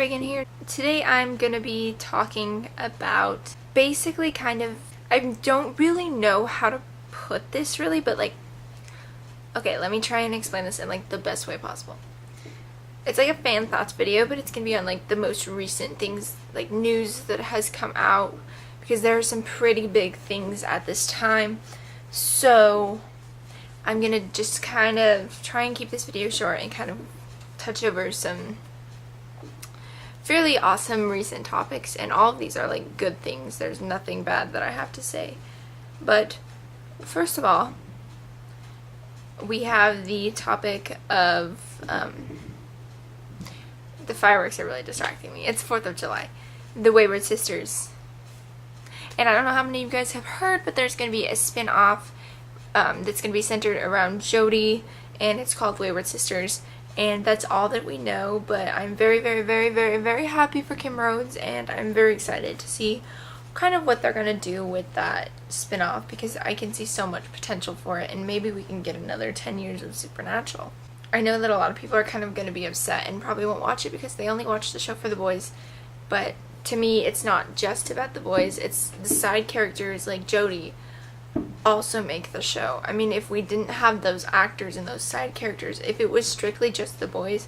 Reagan here. Today I'm gonna be talking about basically I don't really know how to put this really, but okay, let me try and explain this in the best way possible. It's like a fan thoughts video, but it's gonna be on the most recent things, news that has come out, because there are some pretty big things at this time. So I'm gonna just kind of try and keep this video short and kind of touch over some fairly awesome recent topics, and all of these are good things. There's nothing bad that I have to say. But first of all, we have the topic of the fireworks are really distracting me. It's 4th of July. The Wayward Sisters. And I don't know how many of you guys have heard, but there's going to be a spin-off that's going to be centered around Jody, and it's called Wayward Sisters. And that's all that we know, but I'm very, very, very, very, very happy for Kim Rhodes, and I'm very excited to see kind of what they're going to do with that spin-off, because I can see so much potential for it, and maybe we can get another 10 years of Supernatural. I know that a lot of people are kind of going to be upset and probably won't watch it because they only watch the show for the boys, but to me it's not just about the boys, it's the side characters like Jody also make the show. I mean, if we didn't have those actors and those side characters, if it was strictly just the boys,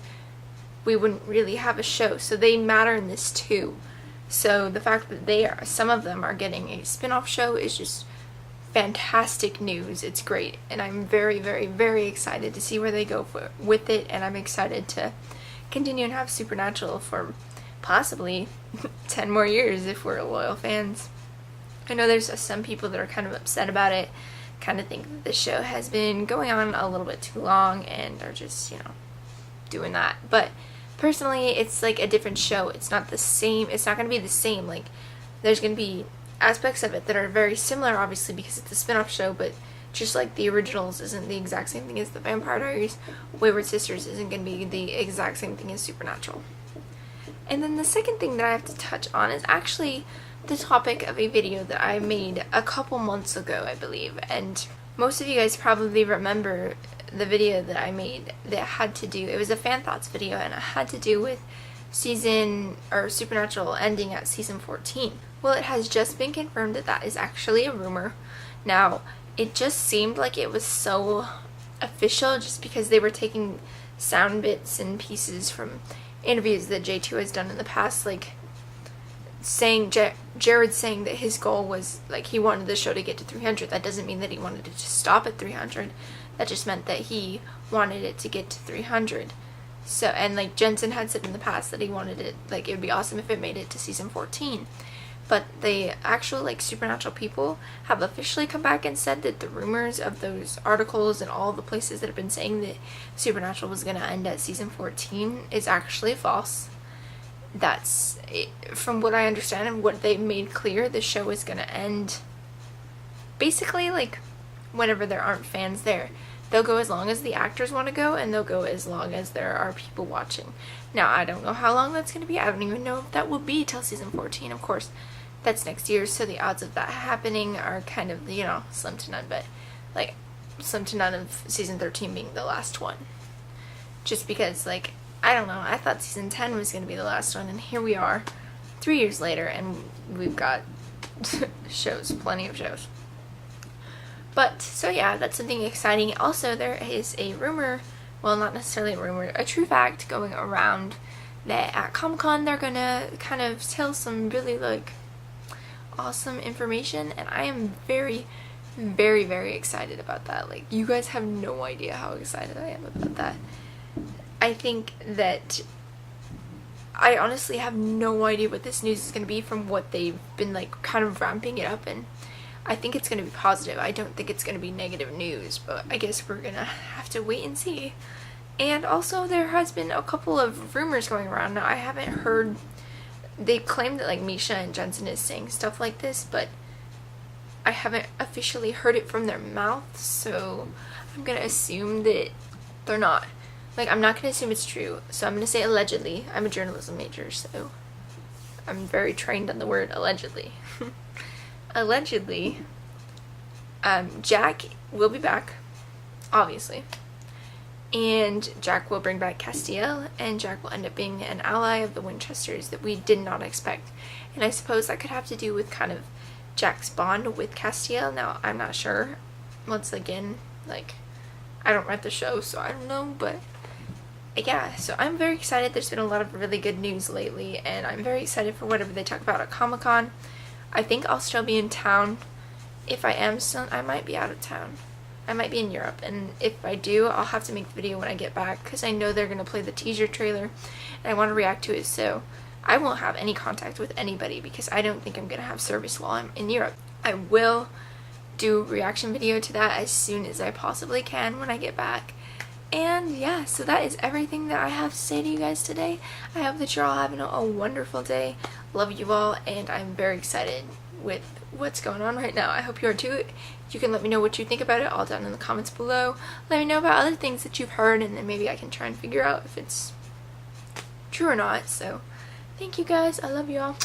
we wouldn't really have a show. So they matter in this too. So the fact that some of them are getting a spin-off show is just fantastic news. It's great, and I'm very, very, very excited to see where they go with it, and I'm excited to continue and have Supernatural for possibly 10 more years if we're loyal fans. I know there's some people that are kind of upset about it, kind of think that the show has been going on a little bit too long and are just, doing that. But personally, it's a different show. It's not the same. It's not going to be the same. There's going to be aspects of it that are very similar, obviously, because it's a spin-off show, but just like the originals isn't the exact same thing as the Vampire Diaries, Wayward Sisters isn't going to be the exact same thing as Supernatural. And then the second thing that I have to touch on is actually the topic of a video that I made a couple months ago, I believe, and most of you guys probably remember the video that I made that had to do, it was a fan thoughts video, and it had to do with Supernatural ending at season 14. Well, it has just been confirmed that that is actually a rumor. Now, it just seemed like it was so official just because they were taking sound bits and pieces from interviews that J2 has done in the past, saying Jared saying that his goal was he wanted the show to get to 300. That doesn't mean that he wanted it to stop at 300. That just meant that he wanted it to get to 300. So, and Jensen had said in the past that he wanted it, it would be awesome if it made it to season 14. But the actual Supernatural people have officially come back and said that the rumors of those articles and all the places that have been saying that Supernatural was going to end at season 14 is actually false. That's from what I understand and what they've made clear, the show is going to end basically whenever there aren't fans there. They'll go as long as the actors want to go, and they'll go as long as there are people watching. Now, I don't know how long that's going to be. I don't even know if that will be till season 14. Of course, that's next year, so the odds of that happening are kind of, slim to none, but slim to none of season 13 being the last one. Just because, I don't know, I thought season 10 was going to be the last one, and here we are 3 years later, and we've got shows, plenty of shows. But, so yeah, that's something exciting. Also, there is a rumor, well, not necessarily a rumor, a true fact going around that at Comic-Con they're gonna kind of tell some really, awesome information, and I am very, very, very excited about that. You guys have no idea how excited I am about that. I think that I honestly have no idea what this news is going to be from what they've been kind of ramping it up, and I think it's going to be positive. I don't think it's going to be negative news, but I guess we're going to have to wait and see. And also there has been a couple of rumors going around. Now, I haven't heard, they claim that Misha and Jensen is saying stuff like this, but I haven't officially heard it from their mouth, so I'm going to assume that they're not. I'm not going to assume it's true, so I'm going to say allegedly. I'm a journalism major, so I'm very trained on the word allegedly. Allegedly, Jack will be back, obviously. and Jack will bring back Castiel, and Jack will end up being an ally of the Winchesters that we did not expect. And I suppose that could have to do with kind of Jack's bond with Castiel. Now, I'm not sure. Once again, like, I don't write the show, so I don't know, but yeah, so I'm very excited. There's been a lot of really good news lately, and I'm very excited for whatever they talk about at Comic-Con. I think I'll still be in town. If I am still, I might be out of town. I might be in Europe, and if I do, I'll have to make the video when I get back, because I know they're going to play the teaser trailer, and I want to react to it, so I won't have any contact with anybody, because I don't think I'm going to have service while I'm in Europe. I will do a reaction video to that as soon as I possibly can when I get back. And yeah, so that is everything that I have to say to you guys today. I hope that you're all having a wonderful day. Love you all, and I'm very excited with what's going on right now. I hope you are too. You can let me know what you think about it all down in the comments below. Let me know about other things that you've heard, and then maybe I can try and figure out if it's true or not. So thank you guys. I love you all.